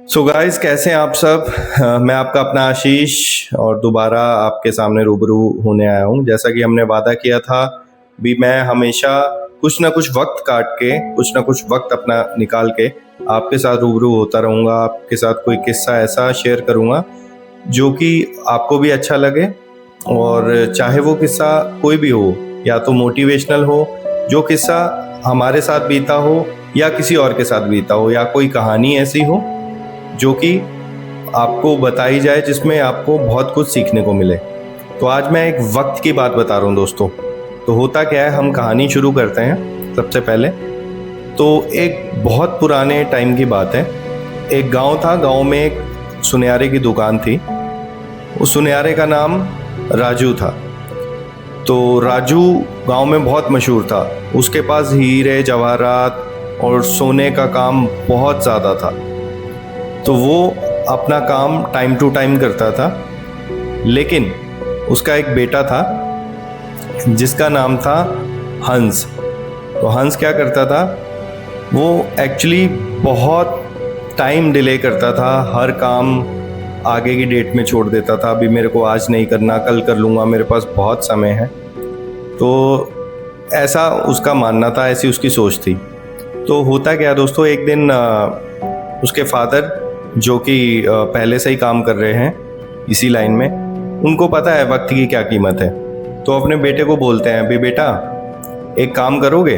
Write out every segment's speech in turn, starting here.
So guys, कैसे हैं आप सब। मैं आपका अपना आशीष और दोबारा आपके सामने रूबरू होने आया हूँ। जैसा कि हमने वादा किया था भी, मैं हमेशा कुछ ना कुछ वक्त काट के, कुछ ना कुछ वक्त अपना निकाल के आपके साथ रूबरू होता रहूँगा। आपके साथ कोई किस्सा ऐसा शेयर करूँगा जो कि आपको भी अच्छा लगे, और चाहे वो किस्सा कोई भी हो, या तो मोटिवेशनल हो, जो किस्सा हमारे साथ बीता हो या किसी और के साथ बीता हो, या कोई कहानी ऐसी हो जो कि आपको बताई जाए जिसमें आपको बहुत कुछ सीखने को मिले। तो आज मैं एक वक्त की बात बता रहा हूँ दोस्तों। तो होता क्या है, हम कहानी शुरू करते हैं। सबसे पहले तो एक बहुत पुराने टाइम की बात है। एक गांव था, गांव में एक सुनहरे की दुकान थी। उस सुनहरे का नाम राजू था। तो राजू गांव में बहुत मशहूर था। उसके पास हीरे जवाहरात और सोने का काम बहुत ज़्यादा था। तो वो अपना काम टाइम टू टाइम करता था, लेकिन उसका एक बेटा था जिसका नाम था हंस। तो हंस क्या करता था, वो एक्चुअली बहुत टाइम डिले करता था। हर काम आगे की डेट में छोड़ देता था। अभी मेरे को आज नहीं करना, कल कर लूँगा, मेरे पास बहुत समय है। तो ऐसा उसका मानना था, ऐसी उसकी सोच थी। तो होता क्या दोस्तों, एक दिन उसके फादर, जो कि पहले से ही काम कर रहे हैं इसी लाइन में, उनको पता है वक्त की क्या कीमत है। तो अपने बेटे को बोलते हैं, भी बेटा एक काम करोगे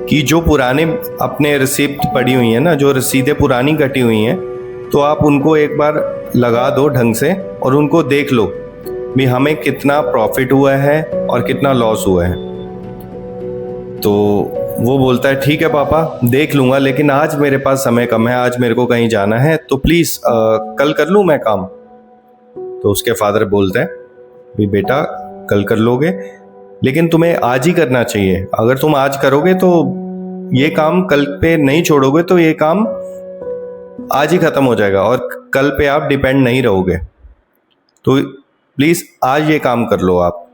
कि जो पुराने अपने रिसिप्ट पड़ी हुई हैं ना, जो रसीदें पुरानी कटी हुई हैं, तो आप उनको एक बार लगा दो ढंग से और उनको देख लो भी हमें कितना प्रॉफिट हुआ है और कितना लॉस हुआ है। तो वो बोलता है ठीक है पापा, देख लूँगा, लेकिन आज मेरे पास समय कम है, आज मेरे को कहीं जाना है, तो प्लीज़ कल कर लूँ मैं काम। तो उसके फादर बोलते हैं, भी बेटा कल कर लोगे, लेकिन तुम्हें आज ही करना चाहिए। अगर तुम आज करोगे तो ये काम कल पे नहीं छोड़ोगे तो ये काम आज ही ख़त्म हो जाएगा और कल पे आप डिपेंड नहीं रहोगे। तो प्लीज़ आज ये काम कर लो आप।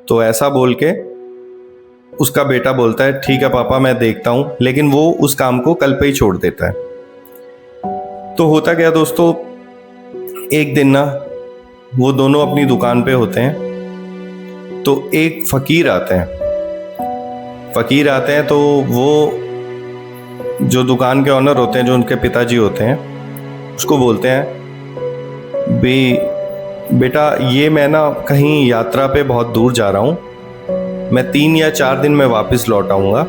तो ऐसा बोल के उसका बेटा बोलता है ठीक है पापा, मैं देखता हूँ, लेकिन वो उस काम को कल पे ही छोड़ देता है। तो होता क्या दोस्तों, एक दिन ना वो दोनों अपनी दुकान पे होते हैं। तो एक फकीर आते हैं। तो वो जो दुकान के ऑनर होते हैं, जो उनके पिताजी होते हैं, उसको बोलते हैं भी बेटा, ये मैं ना कहीं यात्रा पे बहुत दूर जा रहा हूँ, मैं 3 या 4 दिन में वापस लौट आऊँगा।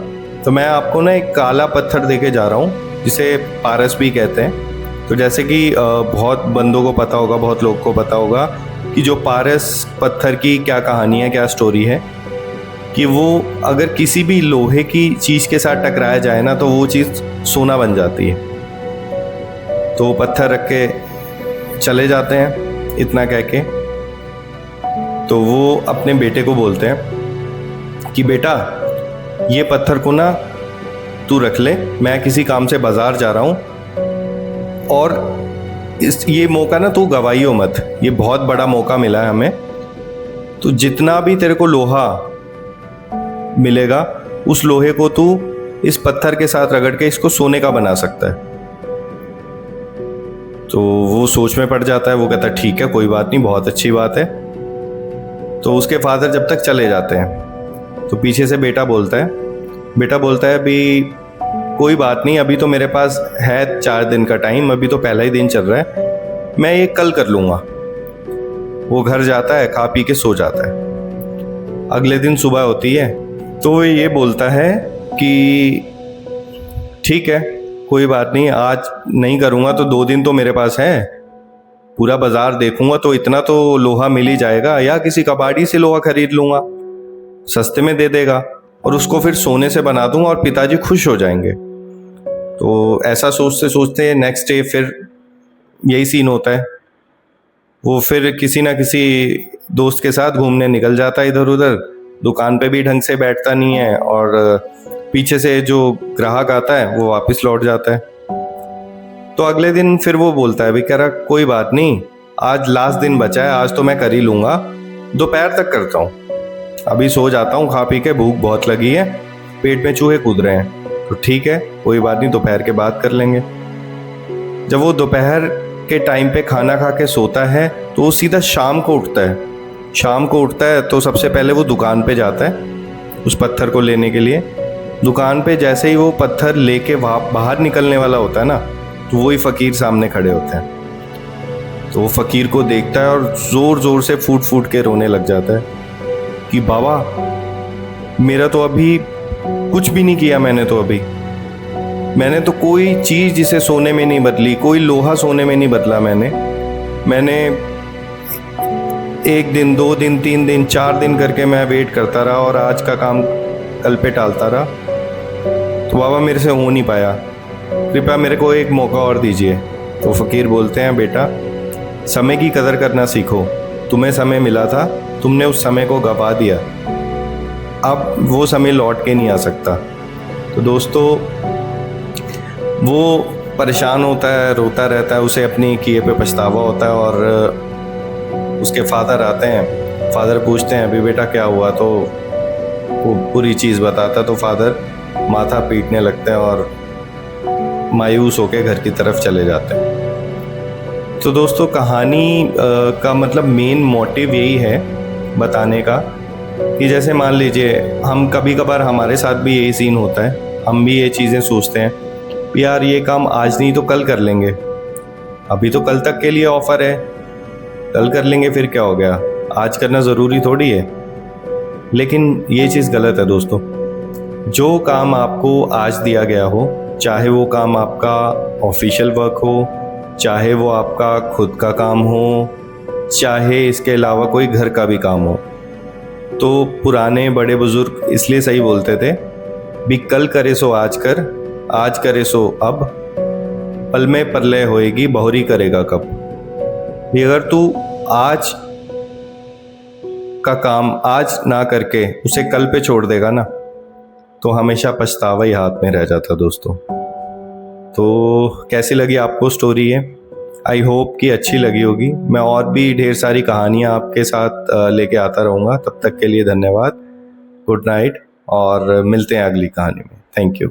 तो मैं आपको ना एक काला पत्थर देके जा रहा हूँ, जिसे पारस भी कहते हैं। तो जैसे कि बहुत बंदों को पता होगा, बहुत लोग को पता होगा कि जो पारस पत्थर की क्या कहानी है, क्या स्टोरी है, कि वो अगर किसी भी लोहे की चीज़ के साथ टकराया जाए ना, तो वो चीज़ सोना बन जाती है। तो पत्थर रख के चले जाते हैं, इतना कह के। तो वो अपने बेटे को बोलते हैं कि बेटा, ये पत्थर को ना तू रख ले, मैं किसी काम से बाजार जा रहा हूँ, और ये मौका ना तू गवाइयो मत, ये बहुत बड़ा मौका मिला है हमें। तो जितना भी तेरे को लोहा मिलेगा, उस लोहे को तू इस पत्थर के साथ रगड़ के इसको सोने का बना सकता है। तो वो सोच में पड़ जाता है। वो कहता है ठीक है, कोई बात नहीं, बहुत अच्छी बात है। तो उसके फादर जब तक चले जाते हैं, तो पीछे से बेटा बोलता है भी कोई बात नहीं, अभी तो मेरे पास है 4 दिन का टाइम, अभी तो पहला ही दिन चल रहा है, मैं ये कल कर लूँगा। वो घर जाता है, खा पी के सो जाता है। अगले दिन सुबह होती है, तो वो ये बोलता है कि ठीक है, कोई बात नहीं, आज नहीं करूँगा तो 2 दिन तो मेरे पास है, पूरा बाजार देखूंगा तो इतना तो लोहा मिल ही जाएगा, या किसी कबाड़ी से लोहा खरीद लूँगा, सस्ते में दे देगा, और उसको फिर सोने से बना दूंगा और पिताजी खुश हो जाएंगे। तो ऐसा सोचते सोचते नेक्स्ट डे फिर यही सीन होता है। वो फिर किसी ना किसी दोस्त के साथ घूमने निकल जाता है इधर उधर, दुकान पे भी ढंग से बैठता नहीं है, और पीछे से जो ग्राहक आता है वो वापस लौट जाता है। तो अगले दिन फिर वो बोलता है, भी कह रहा कोई बात नहीं, आज लास्ट दिन बचा है, आज तो मैं कर ही लूँगा, दोपहर तक करता हूँ, अभी सो जाता हूँ, खा पी के, भूख बहुत लगी है, पेट में चूहे कूद रहे हैं। तो ठीक है, कोई बात नहीं, दोपहर के बाद कर लेंगे। जब वो दोपहर के टाइम पे खाना खा के सोता है तो वो सीधा शाम को उठता है। शाम को उठता है तो सबसे पहले वो दुकान पे जाता है उस पत्थर को लेने के लिए। दुकान पे जैसे ही वो पत्थर लेके बाहर निकलने वाला होता है ना, तो वही फ़कीर सामने खड़े होते हैं। तो वो फ़कीर को देखता है और ज़ोर ज़ोर से फूट फूट के रोने लग जाता है कि बाबा, मेरा तो अभी कुछ भी नहीं किया, मैंने तो कोई चीज़ जिसे सोने में नहीं बदली, कोई लोहा सोने में नहीं बदला। मैंने 1 दिन, 2 दिन, 3 दिन, 4 दिन करके मैं वेट करता रहा और आज का काम कल पे टालता रहा। तो बाबा मेरे से हो नहीं पाया, कृपया मेरे को एक मौका और दीजिए। तो फ़कीर बोलते हैं, बेटा समय की कदर करना सीखो। तुम्हें समय मिला था, तुमने उस समय को गवा दिया, अब वो समय लौट के नहीं आ सकता। तो दोस्तों, वो परेशान होता है, रोता रहता है, उसे अपनी किए पे पछतावा होता है। और उसके फादर आते हैं, फादर पूछते हैं, अभी बेटा क्या हुआ? तो वो पूरी चीज़ बताता है। तो फादर माथा पीटने लगते हैं और मायूस होकर घर की तरफ चले जाते हैं। तो दोस्तों, कहानी का मतलब मेन मोटिव यही है बताने का कि जैसे मान लीजिए हम कभी कभार, हमारे साथ भी यही सीन होता है, हम भी ये चीज़ें सोचते हैं, यार ये काम आज नहीं तो कल कर लेंगे, अभी तो कल तक के लिए ऑफर है, कल कर लेंगे फिर क्या हो गया, आज करना ज़रूरी थोड़ी है। लेकिन ये चीज़ गलत है दोस्तों। जो काम आपको आज दिया गया हो, चाहे वो काम आपका ऑफिशियल वर्क हो, चाहे वो आपका खुद का काम हो, चाहे इसके अलावा कोई घर का भी काम हो, तो पुराने बड़े बुजुर्ग इसलिए सही बोलते थे भी कल करे सो आज कर, आज करे सो अब, पल में परलय होएगी, बहुरी करेगा कब। भी अगर तू आज का काम आज ना करके उसे कल पे छोड़ देगा ना, तो हमेशा पछतावा ही हाथ में रह जाता दोस्तों। तो कैसी लगी आपको स्टोरी ये? आई होप कि अच्छी लगी होगी। मैं और भी ढेर सारी कहानियाँ आपके साथ लेके आता रहूँगा। तब तक के लिए धन्यवाद, गुड नाइट, और मिलते हैं अगली कहानी में। Thank you.